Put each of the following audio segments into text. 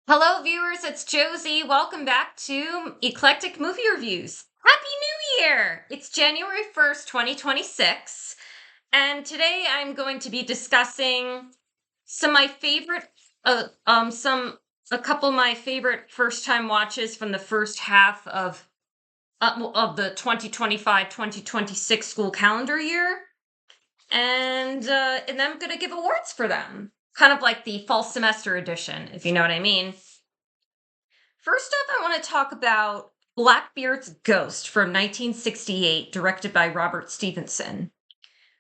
Hello, viewers. It's Josie. Welcome back to Eclectic Movie Reviews. Happy New Year! It's January 1st, 2026, and today I'm going to be discussing some of my favorite, a couple of my favorite first-time watches from the first half of the 2025-2026 school calendar year, and then I'm going to give awards for them, kind of like the fall semester edition, if you know what I mean. First up, I want to talk about Blackbeard's Ghost from 1968, directed by Robert Stevenson.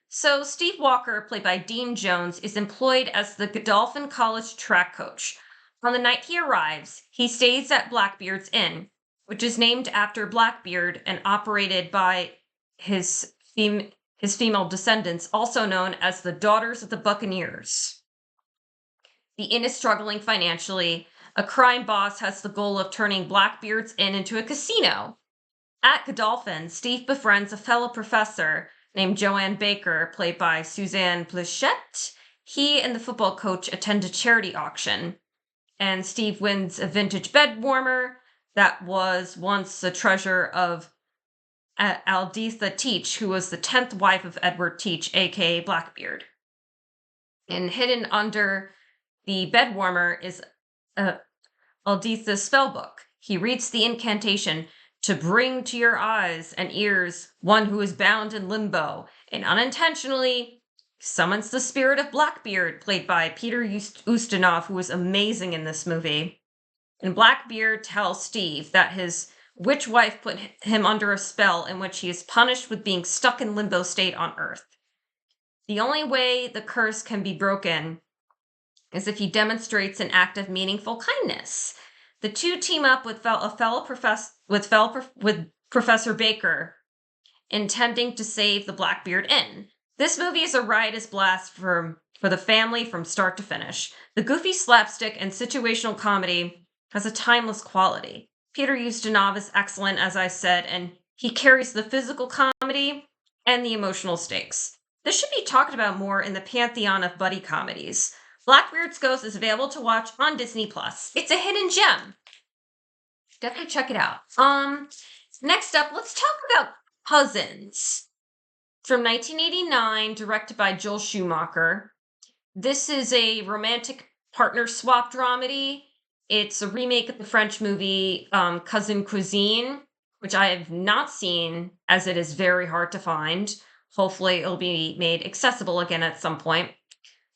So, Steve Walker, played by Dean Jones, is employed as the Godolphin College track coach. On the night he arrives, he stays at Blackbeard's Inn, which is named after Blackbeard and operated by his, his female descendants, also known as the Daughters of the Buccaneers. The inn is struggling financially. A crime boss has the goal of turning Blackbeard's Inn into a casino. At Godolphin, Steve befriends a fellow professor named Joanne Baker, played by Suzanne Pleshette. He and the football coach attend a charity auction, and Steve wins a vintage bed warmer that was once the treasure of Aldetha Teach, who was the 10th wife of Edward Teach, aka Blackbeard. And hidden under the bed warmer is Aldetha's spellbook. He reads the incantation to bring to your eyes and ears one who is bound in limbo, and unintentionally summons the spirit of Blackbeard, played by Peter Ustinov, who was amazing in this movie. And Blackbeard tells Steve that his witch wife put him under a spell in which he is punished with being stuck in limbo state on Earth. The only way the curse can be broken is if he demonstrates an act of meaningful kindness. The two team up with Professor Baker, intending to save the Blackbeard Inn. This movie is a riotous blast for the family from start to finish. The goofy slapstick and situational comedy has a timeless quality. Peter Ustinov is excellent, as I said, and he carries the physical comedy and the emotional stakes. This should be talked about more in the pantheon of buddy comedies. Blackbeard's Ghost is available to watch on Disney+. It's a hidden gem. Definitely check it out. Next up, let's talk about Cousins from 1989, directed by Joel Schumacher. This is a romantic partner swap dramedy. It's a remake of the French movie Cousin Cuisine, which I have not seen, as it is very hard to find. Hopefully, it'll be made accessible again at some point.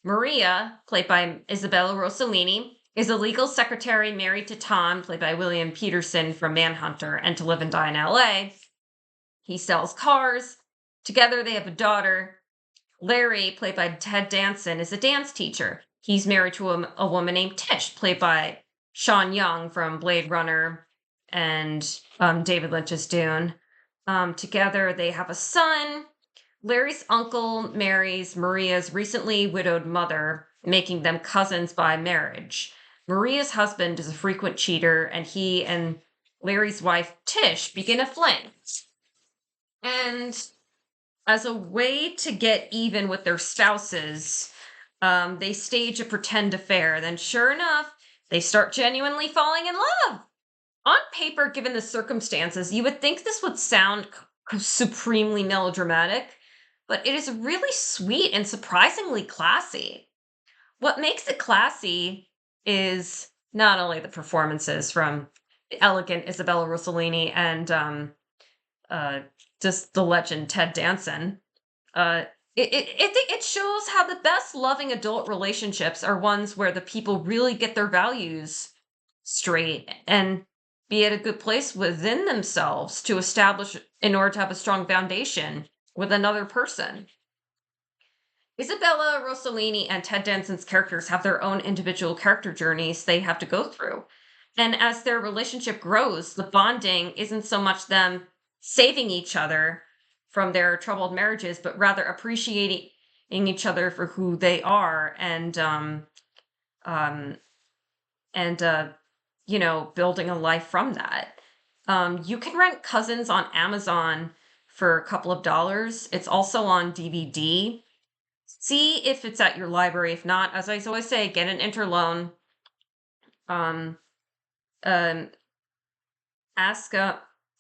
Maria, played by Isabella Rossellini, is a legal secretary married to Tom, played by William Peterson from Manhunter and To Live and Die in LA. He sells cars. Together they have a daughter. Larry, played by Ted Danson, is a dance teacher. He's married to a woman named Tish, played by Sean Young from Blade Runner and David Lynch's Dune. Together they have a son. Larry's uncle marries Maria's recently widowed mother, making them cousins by marriage. Maria's husband is a frequent cheater, and he and Larry's wife, Tish, begin a fling. And as a way to get even with their spouses, they stage a pretend affair. Then, sure enough, they start genuinely falling in love. On paper, given the circumstances, you would think this would sound supremely melodramatic, but it is really sweet and surprisingly classy. What makes it classy is not only the performances from the elegant Isabella Rossellini and just the legend Ted Danson. It shows how the best loving adult relationships are ones where the people really get their values straight and be at a good place within themselves to establish in order to have a strong foundation with another person. Isabella Rossellini and Ted Danson's characters have their own individual character journeys they have to go through. And as their relationship grows, the bonding isn't so much them saving each other from their troubled marriages, but rather appreciating each other for who they are and building a life from that. You can rent Cousins on Amazon for a couple of dollars. It's also on DVD. See if it's at your library. If not, as I always say, get an interloan. Um, um, ask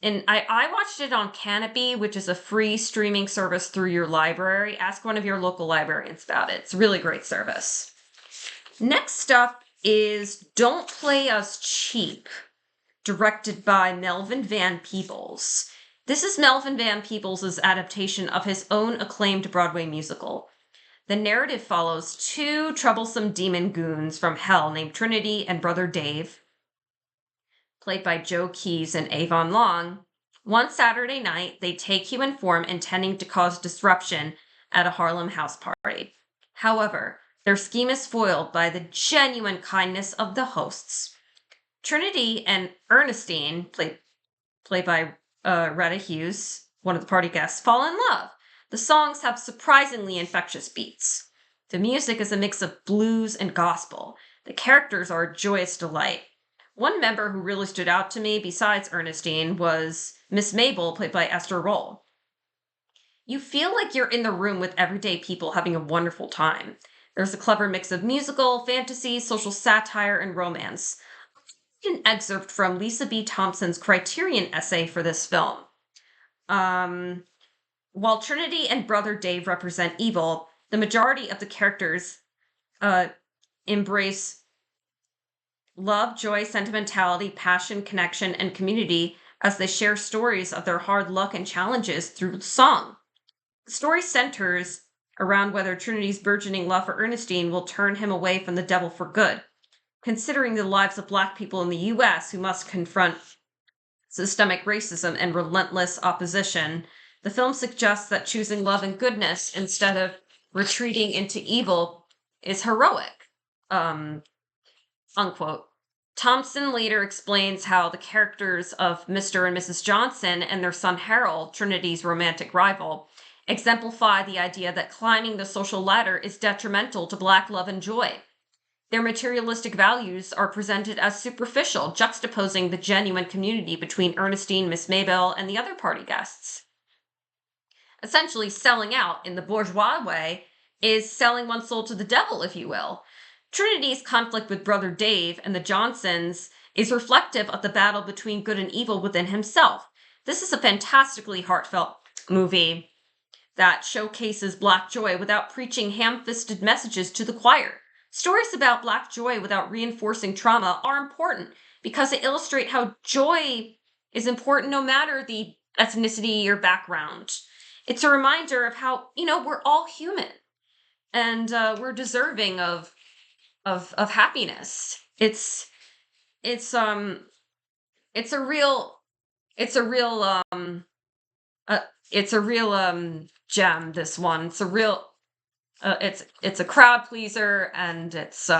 and I watched it on Canopy, which is a free streaming service through your library. Ask one of your local librarians about it. It's a really great service. Next up is Don't Play Us Cheap, directed by Melvin Van Peebles. This is Melvin Van Peebles' adaptation of his own acclaimed Broadway musical. The narrative follows two troublesome demon goons from hell named Trinity and Brother Dave, played by Joe Keys and Avon Long. One Saturday night, they take human form intending to cause disruption at a Harlem house party. However, their scheme is foiled by the genuine kindness of the hosts. Trinity and Ernestine, played by Retta Hughes, one of the party guests, fall in love. The songs have surprisingly infectious beats. The music is a mix of blues and gospel. The characters are a joyous delight. One member who really stood out to me, besides Ernestine, was Miss Mabel, played by Esther Roll. You feel like you're in the room with everyday people having a wonderful time. There's a clever mix of musical, fantasy, social satire, and romance. An excerpt from Lisa B. Thompson's Criterion essay for this film. While Trinity and Brother Dave represent evil, the majority of the characters embrace love, joy, sentimentality, passion, connection, and community as they share stories of their hard luck and challenges through song. The story centers around whether Trinity's burgeoning love for Ernestine will turn him away from the devil for good. Considering the lives of Black people in the U.S. who must confront systemic racism and relentless opposition, the film suggests that choosing love and goodness instead of retreating into evil is heroic. Unquote. Thompson later explains how the characters of Mr. and Mrs. Johnson and their son Harold, Trinity's romantic rival, exemplify the idea that climbing the social ladder is detrimental to Black love and joy. Their materialistic values are presented as superficial, juxtaposing the genuine community between Ernestine, Miss Mabel, and the other party guests. Essentially, selling out in the bourgeois way is selling one's soul to the devil, if you will. Trinity's conflict with Brother Dave and the Johnsons is reflective of the battle between good and evil within himself. This is a fantastically heartfelt movie that showcases Black joy without preaching ham-fisted messages to the choir. Stories about Black joy without reinforcing trauma are important because they illustrate how joy is important no matter the ethnicity or background. It's a reminder of how, we're all human and we're deserving of happiness. It's a real gem, this one. It's a real it's a crowd pleaser, and it's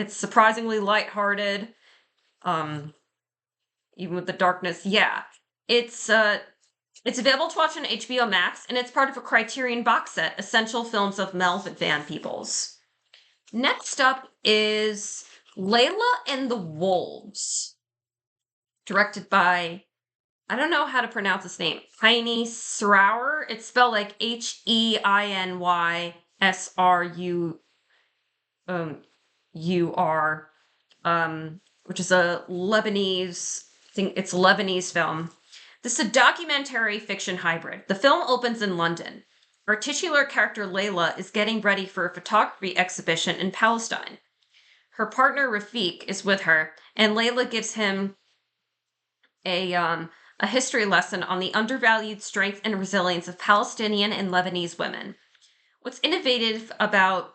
surprisingly lighthearted, even with the darkness. Yeah, it's available to watch on HBO Max, and it's part of a Criterion box set, Essential Films of Melvin Van Peebles. Next up is Layla and the Wolves, directed by, I don't know how to pronounce his name, Heiny Srouwer. It's spelled like Heynysrur, which is a Lebanese thing. It's a Lebanese film. This is a documentary fiction hybrid. The film opens in London. Our titular character Layla is getting ready for a photography exhibition in Palestine. Her partner Rafiq is with her, and Layla gives him a history lesson on the undervalued strength and resilience of Palestinian and Lebanese women. What's innovative about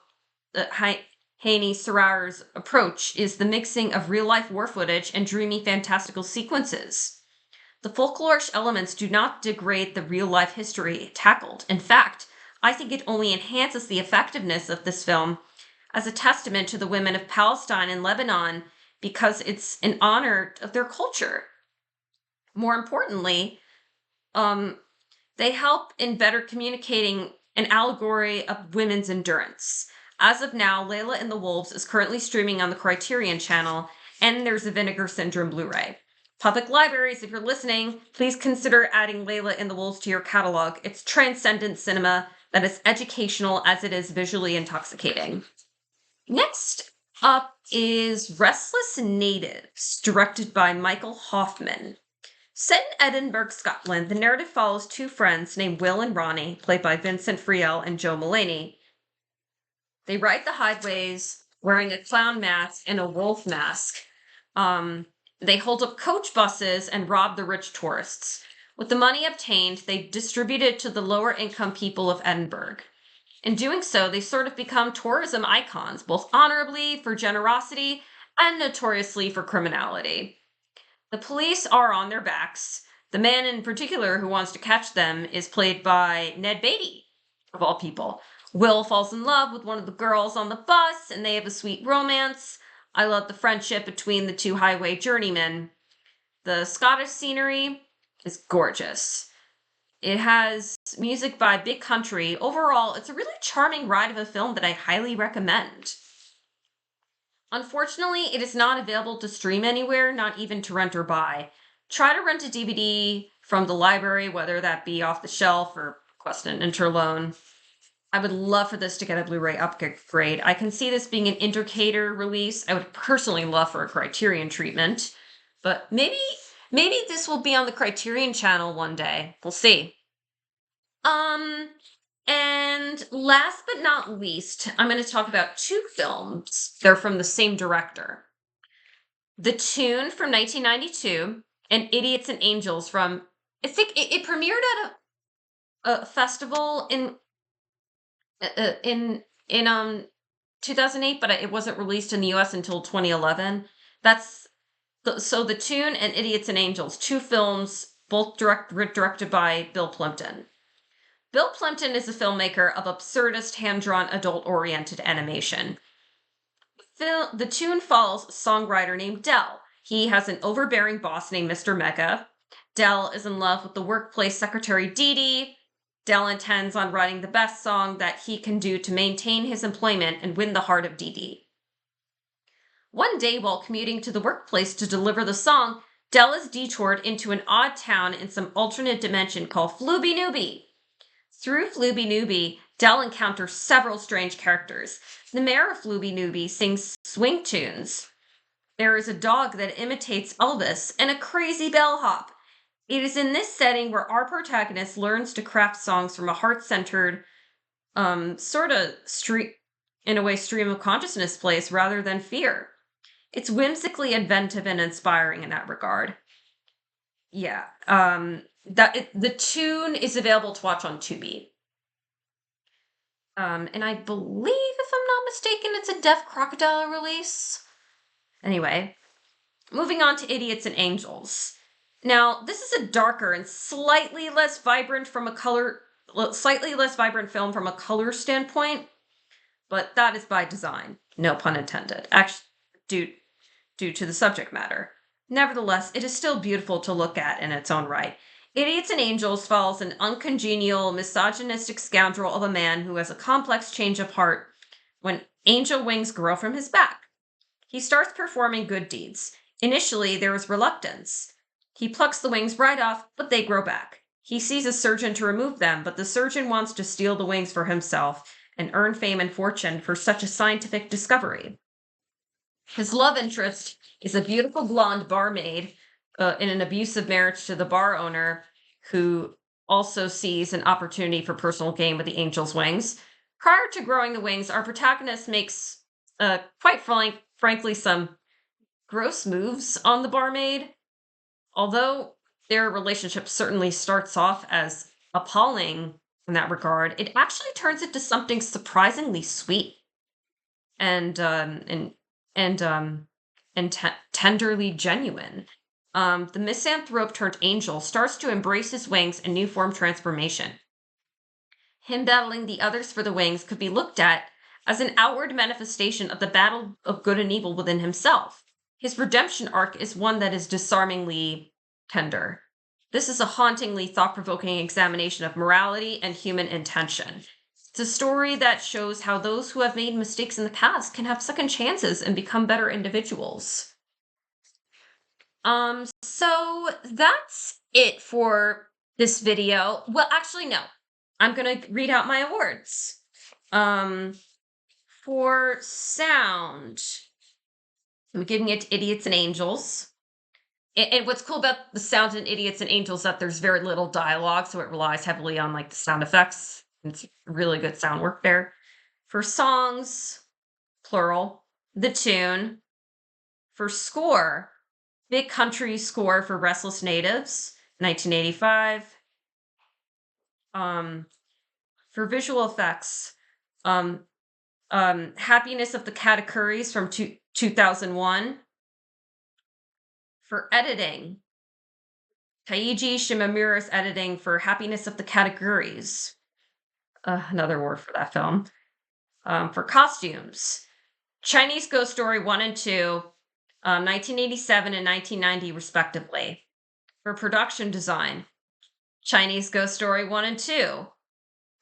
Haney Sarar's approach is the mixing of real-life war footage and dreamy fantastical sequences. The folklorish elements do not degrade the real-life history tackled. In fact, I think it only enhances the effectiveness of this film as a testament to the women of Palestine and Lebanon because it's in honor of their culture. More importantly, they help in better communicating an allegory of women's endurance. As of now, Layla and the Wolves is currently streaming on the Criterion channel, and there's a Vinegar Syndrome Blu-ray. Public libraries, if you're listening, please consider adding Layla and the Wolves to your catalog. It's transcendent cinema that is educational as it is visually intoxicating. Next up is Restless Natives, directed by Michael Hoffman. Set in Edinburgh, Scotland, the narrative follows two friends named Will and Ronnie, played by Vincent Friel and Joe Mulaney. They ride the highways wearing a clown mask and a wolf mask. They hold up coach buses and rob the rich tourists. With the money obtained, they distribute it to the lower income people of Edinburgh. In doing so, they sort of become tourism icons, both honorably for generosity and notoriously for criminality. The police are on their backs. The man in particular who wants to catch them is played by Ned Beatty, of all people. Will falls in love with one of the girls on the bus, and they have a sweet romance. I love the friendship between the two highway journeymen. The Scottish scenery is gorgeous. It has music by Big Country. Overall, it's a really charming ride of a film that I highly recommend. Unfortunately, it is not available to stream anywhere, not even to rent or buy. Try to rent a DVD from the library, whether that be off the shelf or request an interloan. I would love for this to get a Blu-ray upgrade. I can see this being an indicator release. I would personally love for a Criterion treatment, but maybe this will be on the Criterion channel one day. We'll see. And last but not least, I'm going to talk about two films. They're from the same director. The Tune from 1992 and Idiots and Angels from, I think it premiered at a festival in 2008, but it wasn't released in the US until 2011. So The Tune and Idiots and Angels, two films, both directed by Bill Plympton. Bill Plympton is a filmmaker of absurdist, hand-drawn, adult-oriented animation. The Tune follows a songwriter named Del. He has an overbearing boss named Mr. Mega. Del is in love with the workplace secretary Dee Dee. Del intends on writing the best song that he can do to maintain his employment and win the heart of Dee Dee. One day, while commuting to the workplace to deliver the song, Del is detoured into an odd town in some alternate dimension called Flooby Nooby. Through Flooby Nooby, Del encounters several strange characters. The mayor of Flooby Nooby sings swing tunes. There is a dog that imitates Elvis and a crazy bellhop. It is in this setting where our protagonist learns to craft songs from a heart-centered, stream of consciousness place rather than fear. It's whimsically inventive and inspiring in that regard. Yeah. The Tune is available to watch on Tubi. And I believe, if I'm not mistaken, it's a Deaf Crocodile release. Anyway, moving on to Idiots and Angels. Now, this is a darker and slightly less vibrant film from a color standpoint, but that is by design. No pun intended. Actually, due to the subject matter. Nevertheless, it is still beautiful to look at in its own right. Idiots and Angels follows an uncongenial, misogynistic scoundrel of a man who has a complex change of heart when angel wings grow from his back. He starts performing good deeds. Initially, there is reluctance. He plucks the wings right off, but they grow back. He sees a surgeon to remove them, but the surgeon wants to steal the wings for himself and earn fame and fortune for such a scientific discovery. His love interest is a beautiful blonde barmaid in an abusive marriage to the bar owner, who also sees an opportunity for personal gain with the angel's wings. Prior to growing the wings, our protagonist makes, frankly, some gross moves on the barmaid. Although their relationship certainly starts off as appalling in that regard, it actually turns into something surprisingly sweet and tenderly genuine. The misanthrope turned angel starts to embrace his wings and new form transformation. Him battling the others for the wings could be looked at as an outward manifestation of the battle of good and evil within himself. His redemption arc is one that is disarmingly tender. This is a hauntingly thought-provoking examination of morality and human intention. It's a story that shows how those who have made mistakes in the past can have second chances and become better individuals. So that's it for this video. Well, actually, no. I'm going to read out my awards. For sound, I'm giving it to Idiots and Angels. And what's cool about the sound in Idiots and Angels that there's very little dialogue, so it relies heavily on like the sound effects. It's really good sound work there. For songs, plural, the tune. For score, Big Country score for Restless Natives, 1985. For visual effects, Happiness of the Katakuris from 2001. For editing, Taiji Shimamura's editing for Happiness of the Katakuris. Another word for that film. For costumes, Chinese Ghost Story 1 and 2, 1987 and 1990, respectively. For production design, Chinese Ghost Story 1 and 2.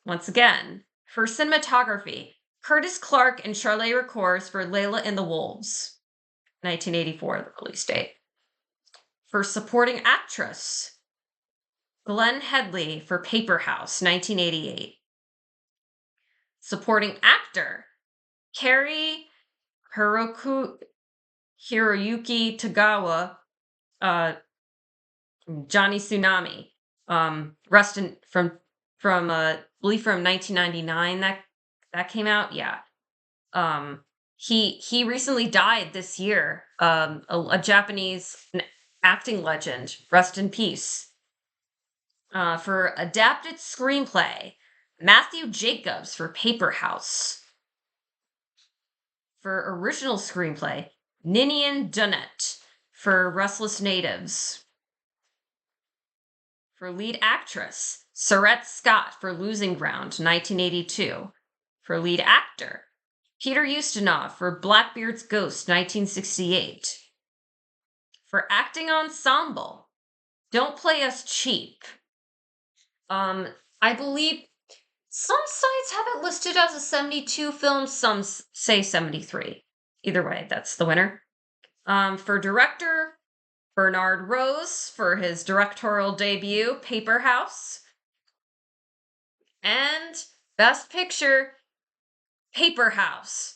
Once again. For cinematography, Curtis Clark and Charlotte Records for Layla and the Wolves, 1984, the release date. For supporting actress, Glenn Headley for Paper House, 1988. Supporting actor, Kerry Hiroyuki Tagawa, Johnny Tsunami. Rest in from I believe from 1999 that came out. Yeah. He recently died this year. A Japanese acting legend. Rest in peace. For adapted screenplay, Matthew Jacobs for Paper House. For original screenplay, Ninian Dunnett for Restless Natives. For lead actress, Sarette Scott for Losing Ground, 1982. For lead actor, Peter Ustinov for Blackbeard's Ghost, 1968. For acting ensemble, Don't Play Us Cheap. I believe some sites have it listed as a 72 film, some say 73. Either way, that's the winner. For director, Bernard Rose for his directorial debut, Paper House. And Best Picture, Paper House,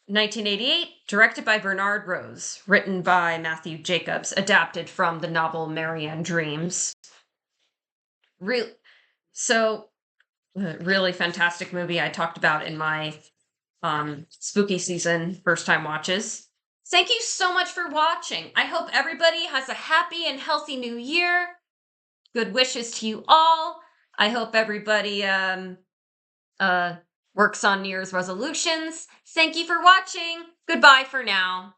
1988, directed by Bernard Rose, written by Matthew Jacobs, adapted from the novel Marianne Dreams. Really fantastic movie I talked about in my spooky season first time watches. Thank you so much for watching. I hope everybody has a happy and healthy new year. Good wishes to you all. I hope everybody works on New Year's resolutions. Thank you for watching. Goodbye for now.